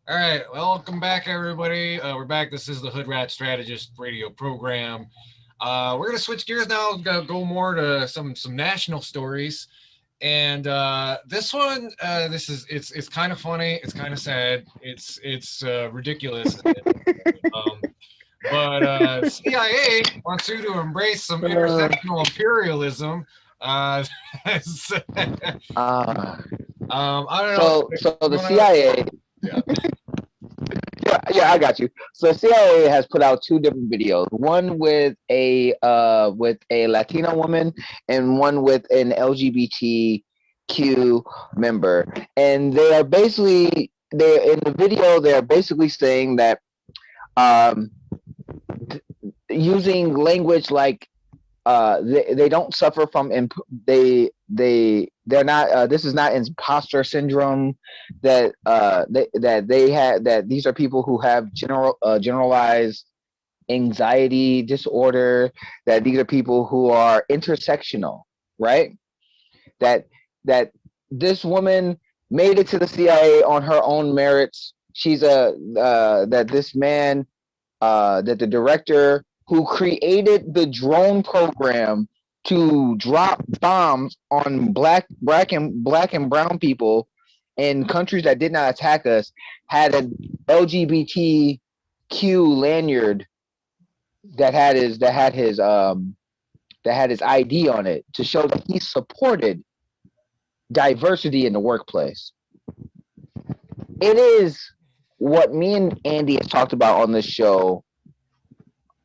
All right, welcome back, everybody. We're back. This is the Hood Rat Strategist radio program. We're gonna switch gears now. Go more to some national stories, and this one, it's kind of funny. It's kind of sad. It's ridiculous. Um, but CIA wants you to embrace some Uh, intersectional imperialism. Uh, uh, I don't know. so the You wanna? CIA, Yeah. yeah, I got you. So the CIA has put out two different videos. One with a Latina woman, and one with an LGBTQ member. And they're in the video. They're basically saying that um, using language like they don't suffer from they're not this is not imposter syndrome that these are people who have generalized anxiety disorder, that these are people who are intersectional, right? That that this woman made it to the CIA on her own merits. She's a that this man that the director who created the drone program to drop bombs on black and brown people in countries that did not attack us had an LGBTQ lanyard that had his ID on it to show that he supported diversity in the workplace. It is what me and Andy has talked about on this show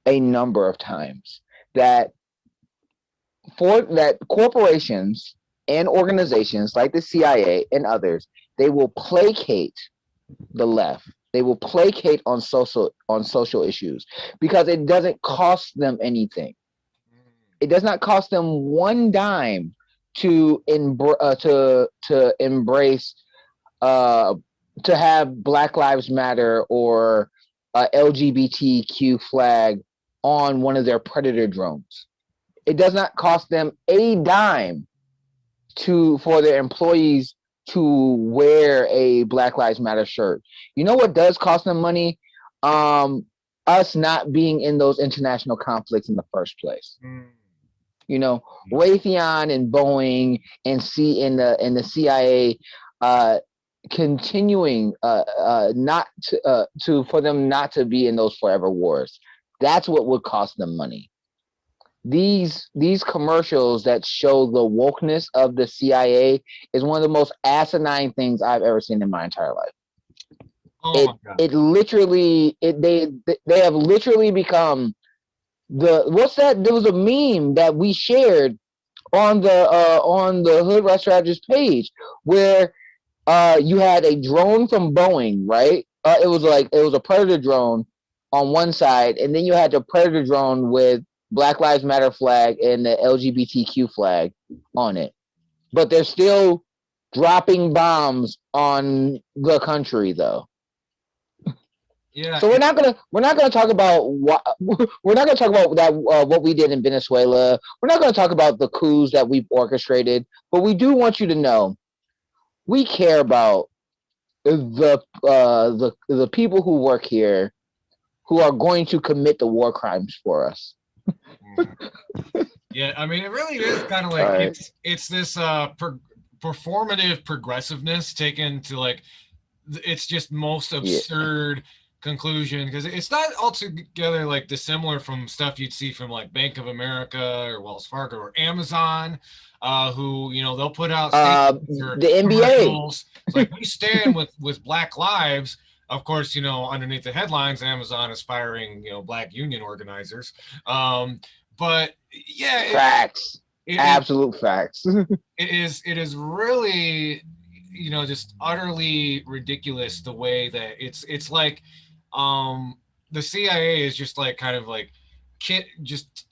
a number of times, that corporations and organizations like the CIA and others, they will placate the left. They will placate on social issues because it doesn't cost them anything. It does not cost them one dime to embrace uh, to have Black Lives Matter or LGBTQ flag on one of their Predator drones. It does not cost them a dime to for their employees to wear a Black Lives Matter shirt. You know what does cost them money? Um, us not being in those international conflicts in the first place. Mm, You know, Raytheon and Boeing and the CIA uh, continuing not to for them not to be in those forever wars. That's what would cost them money. These commercials that show the wokeness of the CIA is one of the most asinine things I've ever seen in my entire life. oh It my God. it literally it they have literally become what's that? There was a meme that we shared on the Hood Rat Strategist page where you had a drone from Boeing, right? It was a Predator drone on one side, and then you had the Predator drone with Black Lives Matter flag and the LGBTQ flag on it. But they're still dropping bombs on the country, though. Yeah. So we're not gonna talk about what we're not gonna talk about that what we did in Venezuela. We're not gonna talk about the coups that we've orchestrated, but we do want you to know we care about the people who work here who are going to commit the war crimes for us. Yeah, I mean, it really is kind of All like right. it's this performative progressiveness taken to like it's just most Yeah. absurd conclusion because it's not altogether like dissimilar from stuff you'd see from like Bank of America or Wells Fargo or Amazon, who they'll put out statements or The NBA. commercials. It's like we stand with Black lives. Of course, underneath the headlines, Amazon is firing Black union organizers. But yeah, Facts. it Absolute facts. it is really just utterly ridiculous the way that it's like the CIA is just like kind of like kit just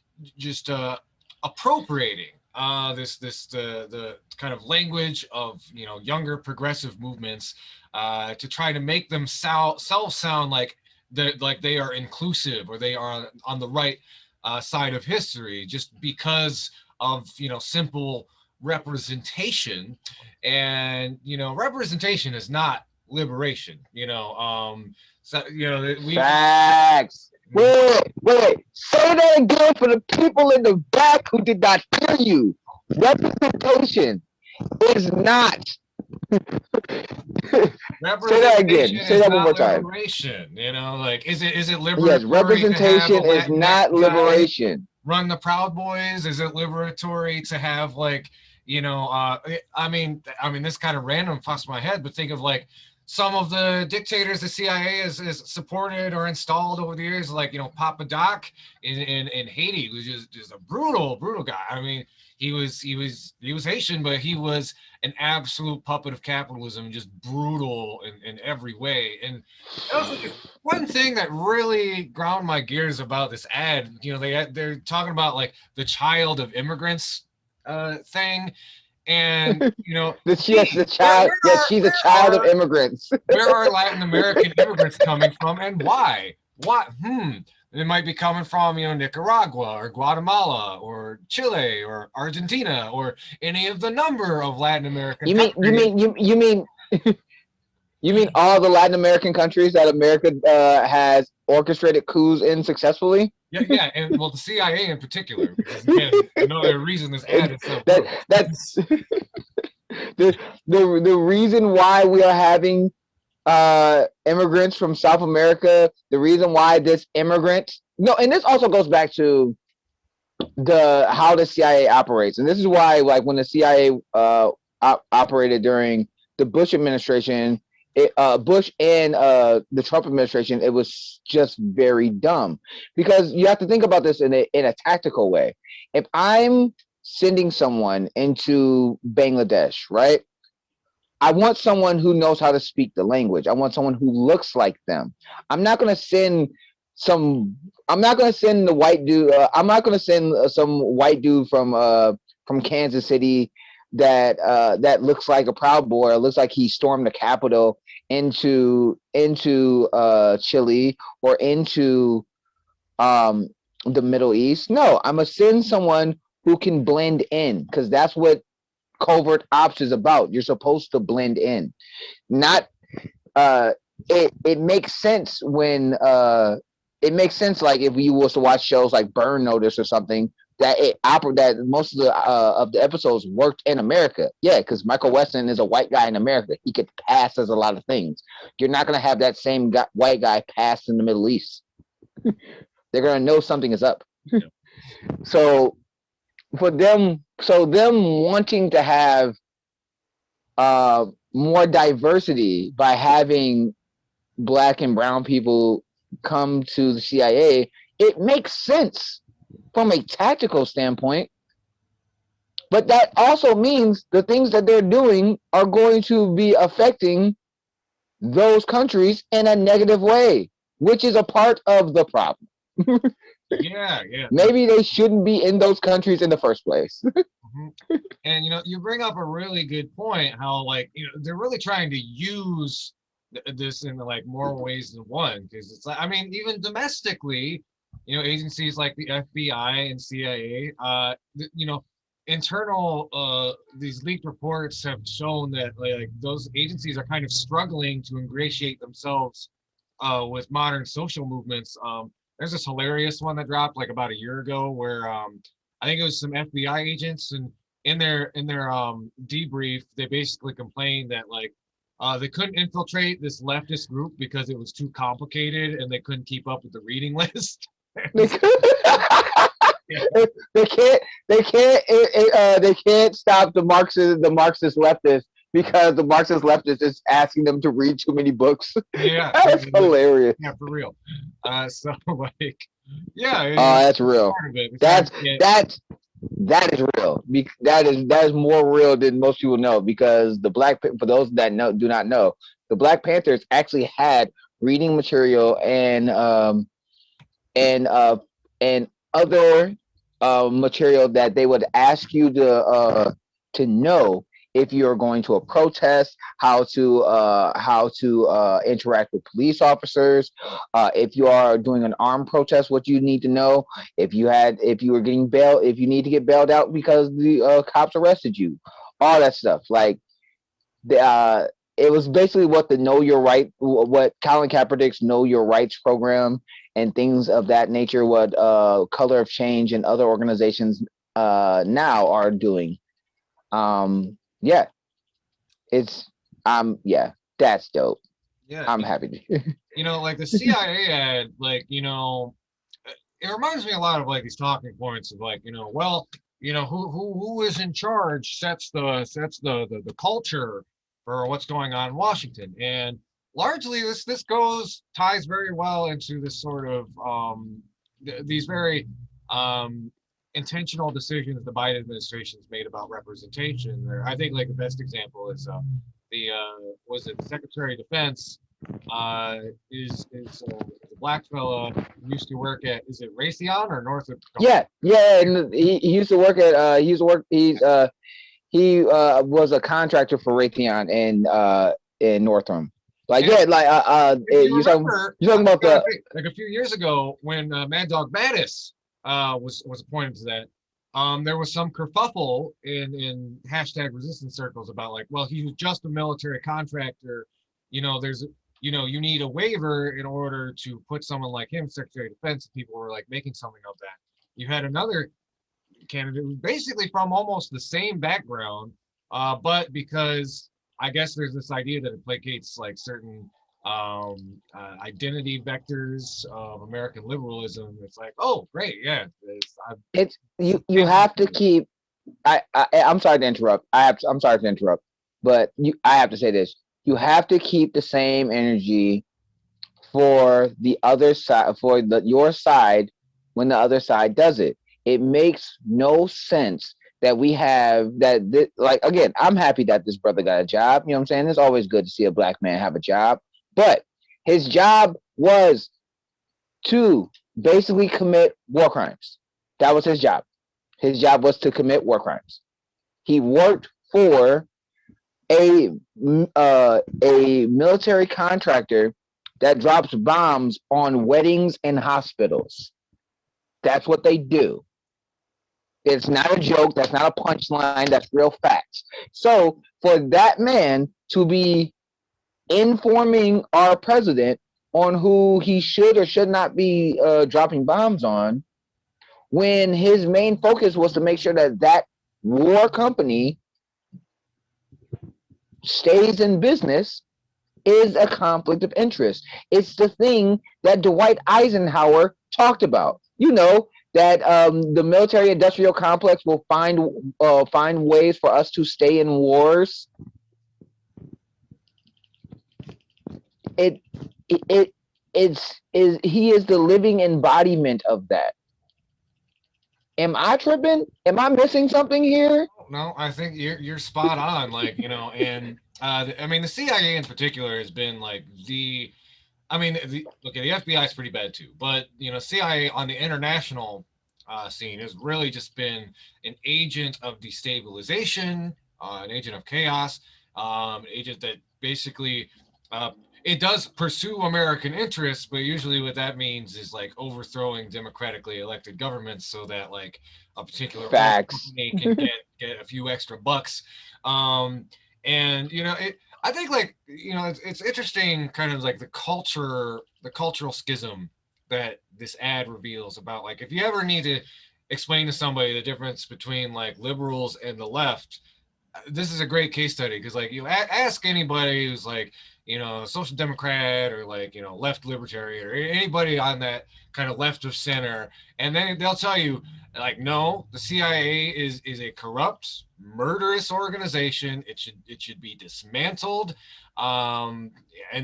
appropriating this the kind of language of younger progressive movements to try to make them self sound like they are inclusive or they are on the right side of history just because of simple representation. And representation is not liberation. So we. Facts. Wait. Say that again for the people in the back who did not hear you. Representation is not. Say that again. Representation Say is that one not more time. liberation. Like, is it Yes, liberatory to have a representation is Latinx not guy liberation. run the Proud Boys? Is it liberatory to have like, I mean, this kind of random fucks my head, but think of like some of the dictators the CIA is supported or installed over the years, like Papa Doc in Haiti, who's just a brutal guy. I mean, he was Haitian, but he was an absolute puppet of capitalism, just brutal in every way. And also just one thing that really ground my gears about this ad, they're talking about like the child of immigrants thing, and Yes, the child. Yes, she's a child of are immigrants. where are Latin American immigrants coming from and why? What? They might be coming from, Nicaragua or Guatemala or Chile or Argentina or any of the number of Latin American You mean you countries. mean you mean you mean all the Latin American countries that America has orchestrated coups in successfully? Yeah, yeah, and well, the CIA in particular, which is again another reason this ad is so that brutal. that the reason why we are having immigrants from South America, the reason why this immigrant no, and this also goes back to the how the CIA operates, and this is why like when the CIA operated during the Bush administration, Bush and the Trump administration, it was just very dumb because you have to think about this in a tactical way. If I'm sending someone into Bangladesh, right? I want someone who knows how to speak the language. I want someone who looks like them. I'm not going to send some. I'm not going to send the white dude. I'm not going to send some white dude from Kansas City that looks like a Proud Boy or looks like he stormed the Capitol into Chile or into um, the Middle East. No, I'm gonna send someone who can blend in because that's what covert ops is about. You're supposed to blend in, not uh it makes sense when it makes sense like if you was to watch shows like Burn Notice or something that most of the episodes worked in America. Yeah, because Michael Weston is a white guy in America. He could pass as a lot of things. You're not gonna have that same white guy pass in the Middle East. They're gonna know something is up. Yeah. So them wanting to have more diversity by having black and brown people come to the CIA, it makes sense from a tactical standpoint. But that also means the things that they're doing are going to be affecting those countries in a negative way, which is a part of the problem. Yeah, yeah. Maybe they shouldn't be in those countries in the first place. Mhm. And you bring up a really good point. How like they're really trying to use this in like more ways than one. Because it's like I mean even domestically, agencies like the FBI and CIA, internal these leaked reports have shown that like those agencies are kind of struggling to ingratiate themselves with modern social movements. There's this hilarious one that dropped like about a year ago where I think it was some FBI agents, and in their debrief, they basically complained that like they couldn't infiltrate this leftist group because it was too complicated and they couldn't keep up with the reading list. they, Yeah, they can't they can't stop the Marxist leftists because the Marxist leftist is asking them to read too many books. yeah, That's hilarious. yeah, for real. So like, yeah, Oh, that's it's real. part of it. They're trying That's to get. that is real. That is more real than most people know because for those that do not know, the Black Panthers actually had reading material and and other material that they would ask you to know if you're going to a protest, how to interact with police officers, if you are doing an armed protest, what you need to know, if you were getting bailed, if you need to get bailed out because the cops arrested you, all that stuff. Like it was basically what the Know Your Right, what Colin Kaepernick's Know Your Rights program and things of that nature, what Color of Change and other organizations now are doing. Yeah, it's yeah, that's dope. Yeah, I'm happy. like the CIA ad, it reminds me a lot of like these talking points of like, well, who is in charge sets the culture for what's going on in Washington. And largely this goes ties very well into this sort of these very um intentional decisions the Biden administration's made about representation. I think like the best example is the was it Secretary of Defense uh, is a black fella who used to work at, is it Raytheon or Northrop Company? Yeah, yeah, and he used to work at he used to work he was a contractor for Raytheon in Northam. Like And yeah, like if you remember, you're talking about gotta the think, like a few years ago when Mad Dog Mattis was appointed to that, there was some kerfuffle in hashtag resistance circles about like, well, he was just a military contractor. There's you need a waiver in order to put someone like him Secretary of Defense. People were like making something of that. You had another candidate who's basically from almost the same background, but because I guess there's this idea that it placates like certain identity vectors of American liberalism. It's like, oh, great, yeah, it's you have to keep I'm sorry to interrupt. I'm sorry to interrupt, but I have to say this. You have to keep the same energy for the other side for your side when the other side does it. It makes no sense that we have like again, I'm happy that this brother got a job. You know what I'm saying? It's always good to see a black man have a job. But his job was to basically commit war crimes. That was his job. His job was to commit war crimes. He worked for a a military contractor that drops bombs on weddings and hospitals. That's what they do. It's not a joke. That's not a punchline. That's real facts. So for that man to be informing our president on who he should or should not be dropping bombs on, when his main focus was to make sure that that war company stays in business, is a conflict of interest. It's the thing that Dwight Eisenhower talked about. You know that the military-industrial complex will find ways for us to stay in wars. It it it's is he is the living embodiment of that. Am I tripping? Am I missing something here? no, I think you're spot on. And I mean, the CIA in particular has been like I mean, okay, the FBI is pretty bad too, but CIA on the international scene has really just been an agent of destabilization, an agent of chaos, an agent that basically uh, it does pursue American interests, but usually what that means is like overthrowing democratically elected governments so that like a particular oil Facts. company can get a few extra bucks. Um, and I think like it's interesting, kind of like the cultural schism that this ad reveals about like if you ever need to explain to somebody the difference between like liberals and the left, this is a great case study because like you ask anybody who's like social democrat or like left libertarian or anybody on that kind of left of center, and then they'll tell you like no, the CIA is a corrupt murderous organization. It should be dismantled. And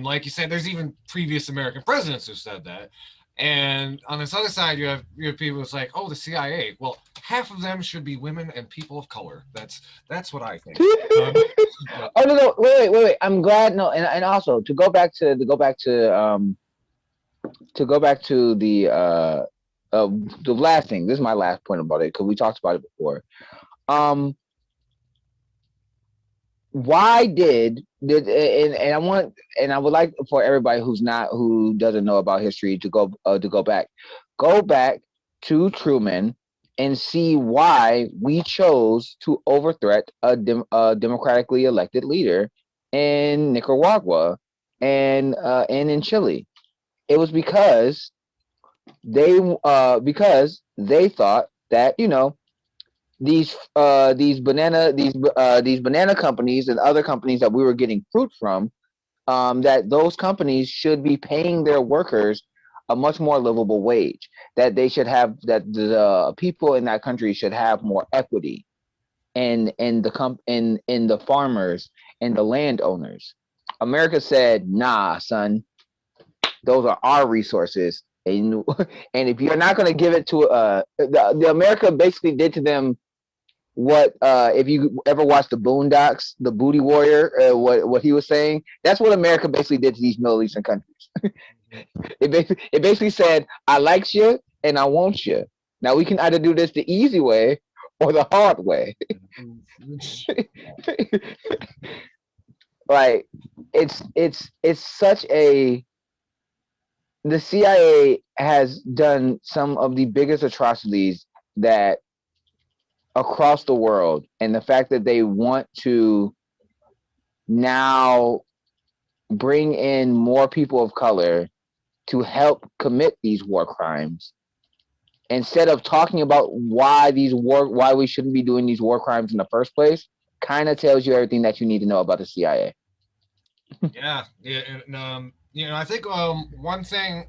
like you said, there's even previous American presidents who said that. And on this other side, you have people who's like, oh, the CIA. Well, half of them should be women and people of color. That's what I think. But Oh no, wait. I'm glad. No, and also to go back to the last thing. This is my last point about it because we talked about it before. Um, why and I want and I would like for everybody who doesn't know about history to go back to Truman and see why we chose to overthreat a democratically elected leader in Nicaragua and in Chile. It was because they thought that these banana companies and other companies that we were getting fruit from, that those companies should be paying their workers a much more livable wage, that they should have, that the people in that country should have more equity in the farmers and the landowners. America said, "Nah, son, those are our resources." And if you're not going to give it to the America basically did to them what, if you ever watched the Boondocks, the Booty Warrior, what he was saying, that's what America basically did to these Middle Eastern countries. It basically said, "I likes you and I want you. Now we can either do this the easy way or the hard way." Like, it's such a the CIA has done some of the biggest atrocities that across the world, and the fact that they want to now bring in more people of color to help commit these war crimes, instead of talking about why we shouldn't be doing these war crimes in the first place, kind of tells you everything that you need to know about the CIA. Yeah, yeah, and I think one thing.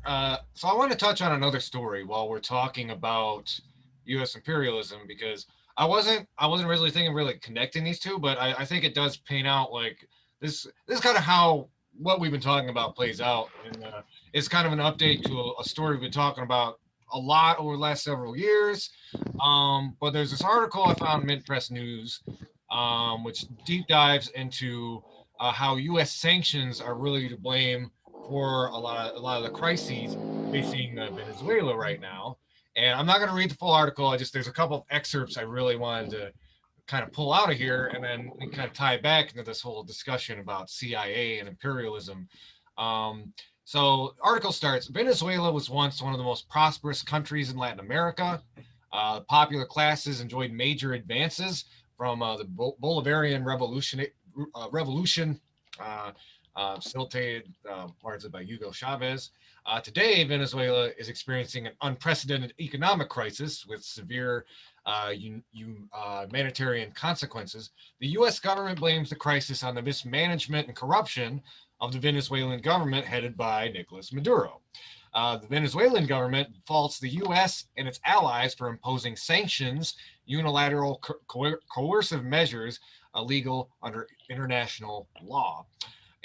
So I want to touch on another story while we're talking about U.S. imperialism, because I wasn't really thinking really connecting these two, but I think it does paint out like this is kind of how what we've been talking about plays out, and it's kind of an update to a story we've been talking about a lot over the last several years. But there's this article I found in Mint Press News, which deep dives into how U.S. sanctions are really to blame for a lot of the crises facing Venezuela right now. And I'm not going to read the full article. There's a couple of excerpts I really wanted to kind of pull out of here, and then we kind of tie it back into this whole discussion about CIA and imperialism. So, article starts: Venezuela was once one of the most prosperous countries in Latin America. Popular classes enjoyed major advances from the Bolivarian revolution, uh, facilitated largely by Hugo Chavez. Today, Venezuela is experiencing an unprecedented economic crisis with severe humanitarian consequences. The U.S. government blames the crisis on the mismanagement and corruption of the Venezuelan government headed by Nicolas Maduro. The Venezuelan government faults the U.S. and its allies for imposing sanctions, unilateral coercive measures illegal under international law.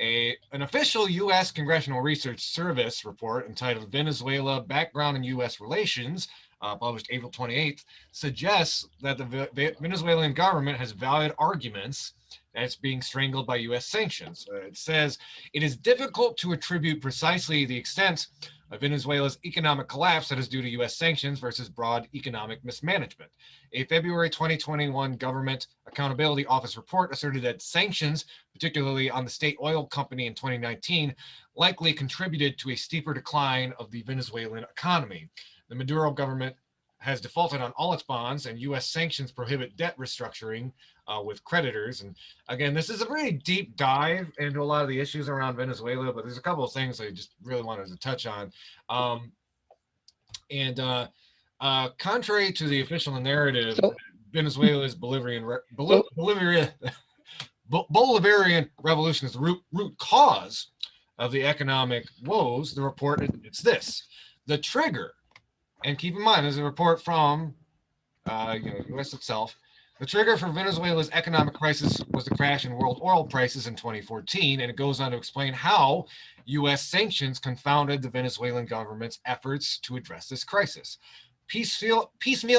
An official U.S. Congressional Research Service report entitled Venezuela Background in U.S. Relations, published April 28th, suggests that the Venezuelan government has valid arguments that it's being strangled by U.S. sanctions. It says it is difficult to attribute precisely the extent of Venezuela's economic collapse that is due to U.S. sanctions versus broad economic mismanagement. A February 2021 Government Accountability Office report asserted that sanctions, particularly on the state oil company in 2019, likely contributed to a steeper decline of the Venezuelan economy. The Maduro government has defaulted on all its bonds, and U.S. sanctions prohibit debt restructuring with creditors. And again, this is a pretty deep dive into a lot of the issues around Venezuela, but there's a couple of things I just really wanted to touch on. Um, and Contrary to the official narrative, So, Venezuela's so Bolivarian revolution is the root cause of the economic woes. The report admits this. The trigger, and keep in mind, there's a report from U.S. itself. The trigger for Venezuela's economic crisis was the crash in world oil prices in 2014, and it goes on to explain how U.S. sanctions confounded the Venezuelan government's efforts to address this crisis. Piecemeal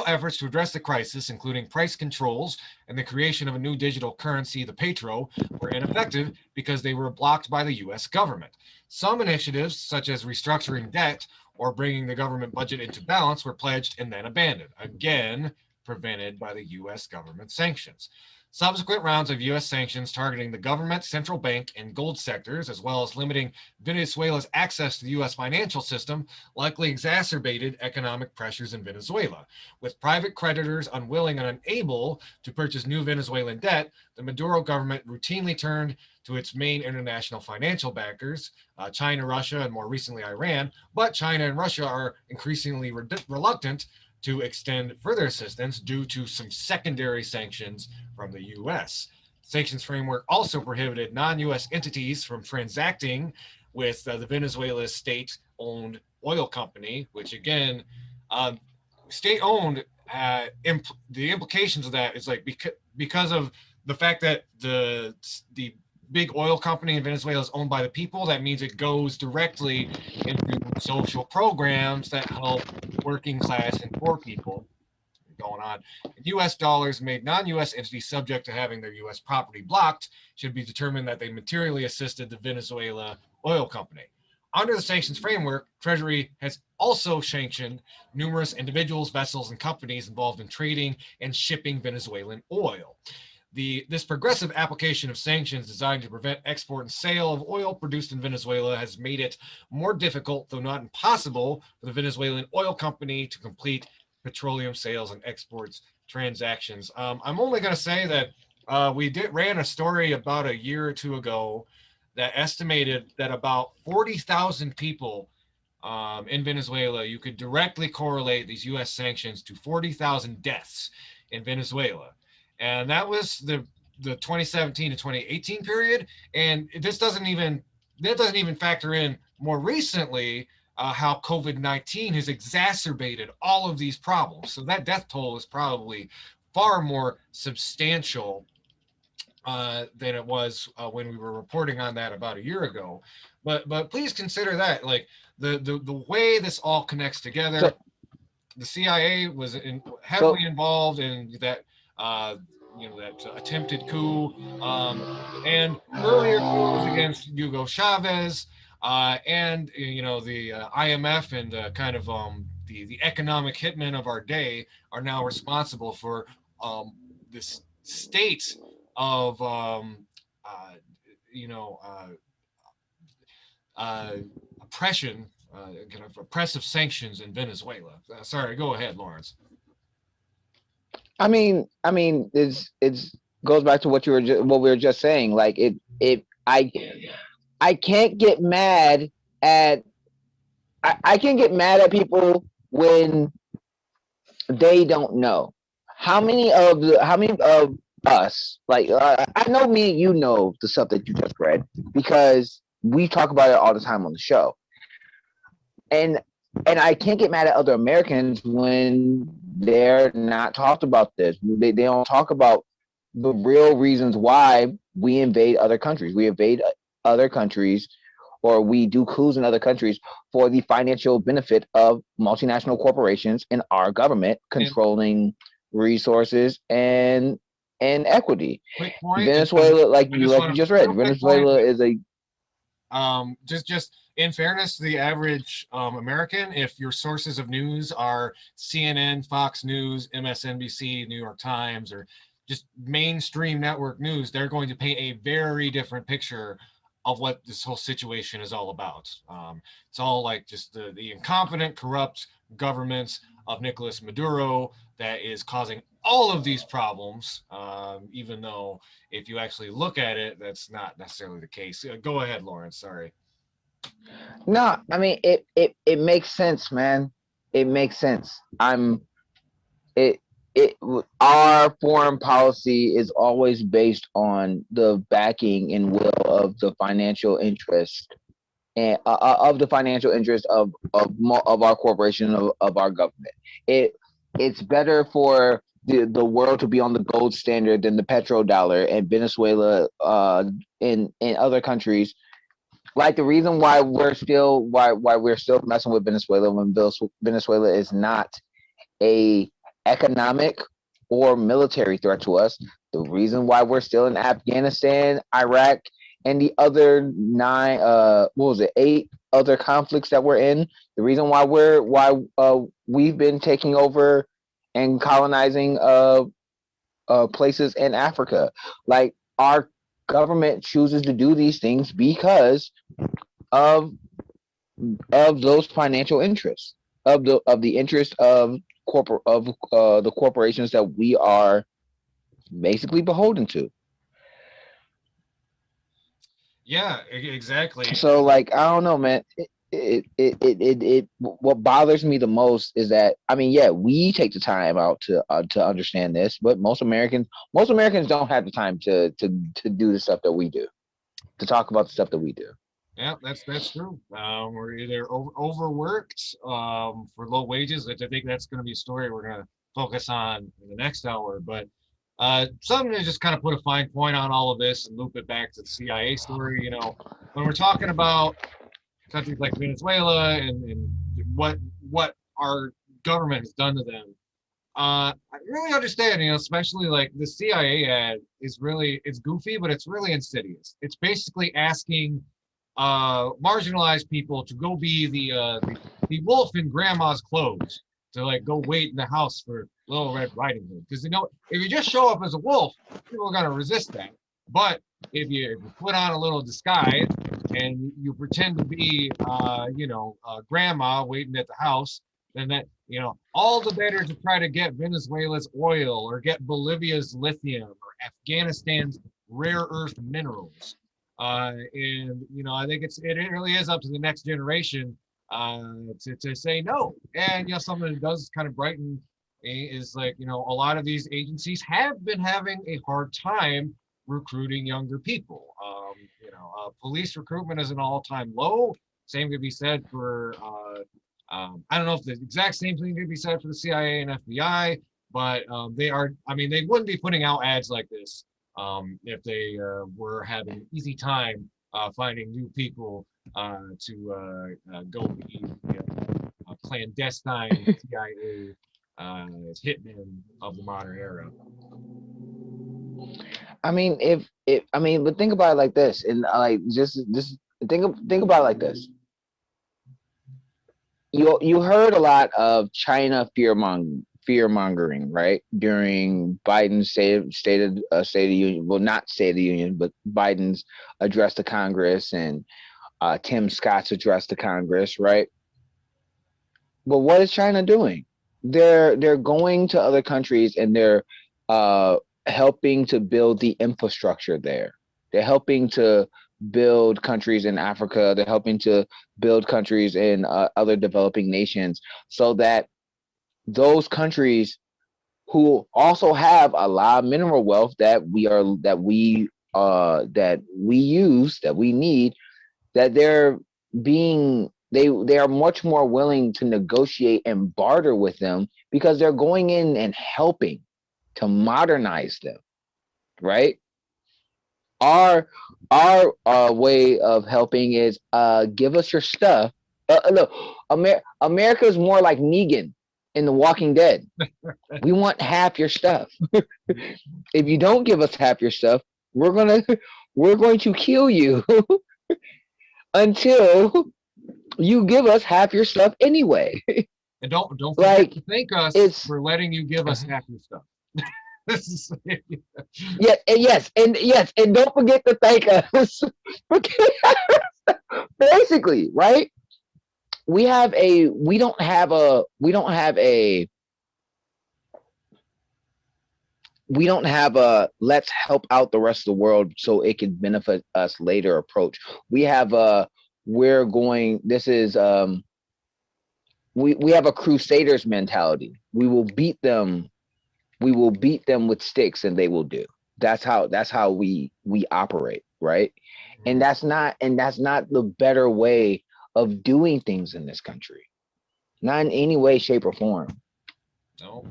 efforts to address the crisis, including price controls and the creation of a new digital currency, the petro, were ineffective because they were blocked by the U.S. government. Some initiatives, such as restructuring debt or bringing the government budget into balance, were pledged and then abandoned. Again, prevented by the US government sanctions. Subsequent rounds of US sanctions targeting the government, central bank, and gold sectors, as well as limiting Venezuela's access to the US financial system, likely exacerbated economic pressures in Venezuela. With private creditors unwilling and unable to purchase new Venezuelan debt, the Maduro government routinely turned to its main international financial backers, China, Russia, and more recently Iran. But China and Russia are increasingly reluctant to extend further assistance due to some secondary sanctions from the US. Sanctions framework also prohibited non-US entities from transacting with the Venezuela state-owned oil company, which again, um, state-owned. The implications of that is like because of the fact that the big oil company in Venezuela is owned by the people. That means it goes directly into social programs that help working class and poor people going on. US dollars made non-US entities subject to having their US property blocked should be determined that they materially assisted the Venezuela oil company. Under the sanctions framework, Treasury has also sanctioned numerous individuals, vessels, and companies involved in trading and shipping Venezuelan oil. This progressive application of sanctions designed to prevent export and sale of oil produced in Venezuela has made it more difficult, though not impossible, for the Venezuelan oil company to complete petroleum sales and exports transactions. I'm only going to say that we ran a story about a year or two ago that estimated that about 40,000 people in Venezuela, you could directly correlate these U.S. sanctions to 40,000 deaths in Venezuela, and that was the 2017 to 2018 period. And this doesn't even factor in more recently how COVID-19 has exacerbated all of these problems. So that death toll is probably far more substantial than it was when we were reporting on that about a year ago. But please consider that like the way this all connects together. So The CIA was so heavily involved in that uh, that attempted coup, and earlier coups against Hugo Chavez, and the IMF and kind of the economic hitmen of our day are now responsible for this state of uh, you know uh, uh, oppression, kind of oppressive sanctions in Venezuela. Sorry, go ahead, Lawrence. it's goes back to what we were just saying. Like it I can't get mad at I can get mad at people when they don't know. How many of us, like I know me and you know the stuff that you just read because we talk about it all the time on the show. And I can't get mad at other Americans when they're not talked about this. They don't talk about the real reasons why we invade other countries. We invade other countries or we do coups in other countries for the financial benefit of multinational corporations and our government And controlling resources and equity. quick point, and Venezuela, I just you want to just read, real quick point. Venezuela is a Just in fairness to the average American, if your sources of news are CNN, Fox News, MSNBC, New York Times, or just mainstream network news, they're going to paint a very different picture of what this whole situation is all about. It's all like just the incompetent, corrupt governments of Nicolas Maduro that is causing all of these problems, even though if you actually look at it, that's not necessarily the case. Go ahead, Lawrence. Sorry. no. I mean, it makes sense, man. It makes sense. It it our foreign policy is always based on the backing and will of the financial interest and of the financial interest of our corporation of our government. It it's better for the world to be on the gold standard than the petrodollar, and Venezuela in other countries. Like the reason why we're still messing with Venezuela when Venezuela is not a economic or military threat to us. The reason why we're still in Afghanistan, Iraq, and the other nine, what was it, eight other conflicts that we're in. The reason why we've been taking over and colonizing places in Africa. Like our government chooses to do these things because of those financial interests, of the interest of the corporations that we are basically beholden to. Yeah, exactly. So like I don't know, man. What bothers me the most is that, I mean, yeah, we take the time out to understand this, but most Americans don't have the time to do the stuff that we do, to talk about the stuff that we do. Yeah, that's true. We're either overworked for low wages, which I think that's going to be a story we're going to focus on in the next hour. But something to just kind of put a fine point on all of this and loop it back to the CIA story. When we're talking about countries like Venezuela and what our government has done to them, I really understand. Especially like the CIA ad is really it's goofy, but it's really insidious. It's basically asking marginalized people to go be the wolf in grandma's clothes, to like go wait in the house for Little Red Riding Hood. Because if you just show up as a wolf, people are gonna resist that. But if you put on a little disguise and you pretend to be grandma waiting at the house, then that all the better to try to get Venezuela's oil or get Bolivia's lithium or Afghanistan's rare earth minerals. And I think it really is up to the next generation to say no. And something that does kind of brighten is like a lot of these agencies have been having a hard time recruiting younger people. Police recruitment is an all-time low. Same could be said for I don't know if the exact same thing could be said for the CIA and FBI, but they are. I mean, they wouldn't be putting out ads like this if they were having an easy time finding new people to go be clandestine CIA hitmen of the modern era. I mean, but think about it like this, and like just think about it like this. You heard a lot of China fear mongering, right? During Biden's State of the Union, well, not State of the Union, but Biden's address to Congress, and Tim Scott's address to Congress, right? But what is China doing? They're going to other countries, and they're uh, helping to build the infrastructure there. They're helping to build countries in Africa. They're helping to build countries in other developing nations, so that those countries who also have a lot of mineral wealth that we use, that we need, that they are much more willing to negotiate and barter with them, because they're going in and helping to modernize them, right? Our way of helping is give us your stuff. Look, America is more like Negan in The Walking Dead. We want half your stuff. If you don't give us half your stuff, we're gonna we're going to kill you until you give us half your stuff anyway. And don't forget Like to thank us it's for letting you give us half your stuff. This is yes, and don't forget to thank us. Basically, right? We don't have a let's help out the rest of the world so it can benefit us later approach. We have a we're going this is we have a crusaders mentality. We will beat them with sticks, and they will do. That's how we operate, right? And that's not the better way of doing things in this country. Not in any way, shape, or form. no,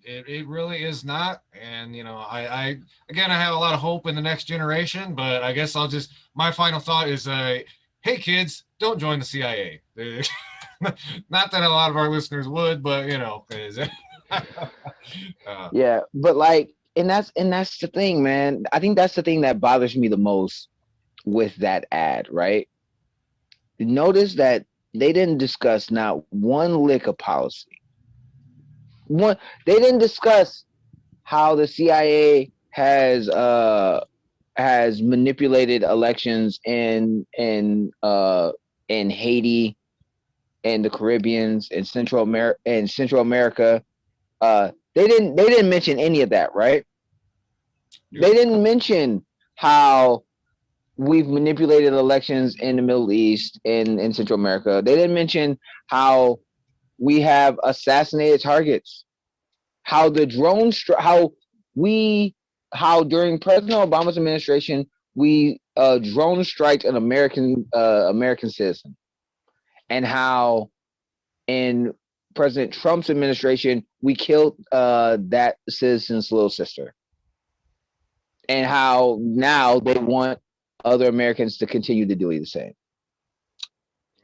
it really is not. And I again I have a lot of hope in the next generation, but I guess my final thought is hey kids, don't join the CIA. Not that a lot of our listeners would, but 'cause, Yeah, but like, and that's the thing, man. I think that's the thing that bothers me the most with that ad, right? Notice that they didn't discuss not one lick of policy. One, they didn't discuss how the CIA has manipulated elections in Haiti and the Caribbeans and Central America. They didn't mention any of that, right? Nope. They didn't mention how we've manipulated elections in the Middle East and in Central America. They didn't mention how we have assassinated targets, how the we how during President Obama's administration we drone striked an American citizen, and how in President Trump's administration we killed that citizen's little sister, and how now they want other Americans to continue to do the same.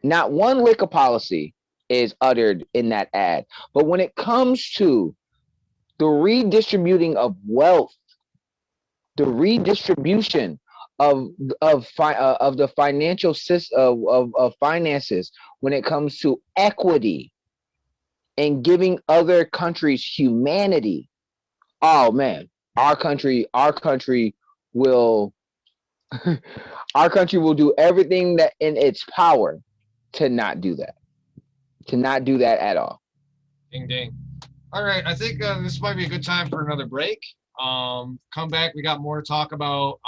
Not one lick of policy is uttered in that ad. But when it comes to the redistributing of wealth, the redistribution of of the financial system of finances, when it comes to equity and giving other countries humanity, oh man, our country will our country will do everything that in its power to not do that, to not do that at all. Ding ding. All right, I think this might be a good time for another break. Come back. We got more to talk about.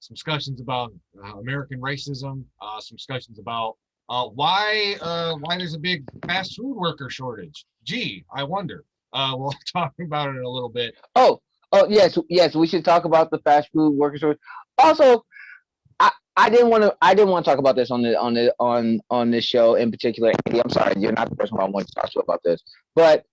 Some discussions about American racism. Some discussions about why there's a big fast food worker shortage. Gee, I wonder. We'll talk about it in a little bit. Oh, oh yes, yes. We should talk about the fast food workers. Also, I didn't want to talk about this on this show in particular. Andy, I'm sorry, you're not the person who I want to talk to about this, but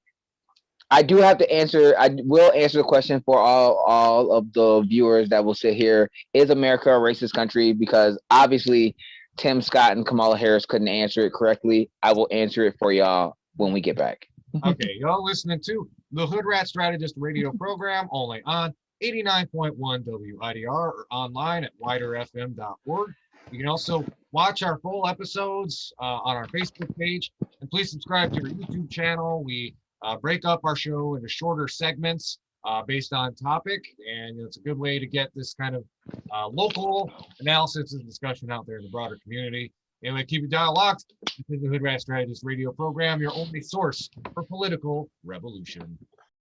I do have to answer. I will answer the question for all of the viewers that will sit here. Is America a racist country? Because obviously, Tim Scott and Kamala Harris couldn't answer it correctly. I will answer it for y'all when we get back. Okay, y'all listening to the Hood Rat Strategist radio program only on 89.1 WIDR or online at widerfm.org. You can also watch our full episodes on our Facebook page, and please subscribe to our YouTube channel. We break up our show into shorter segments based on topic, and it's a good way to get this kind of local analysis and discussion out there in the broader community. Anyway, keep your dial locked. This is the Hood Rat Strategist radio program, your only source for political revolution.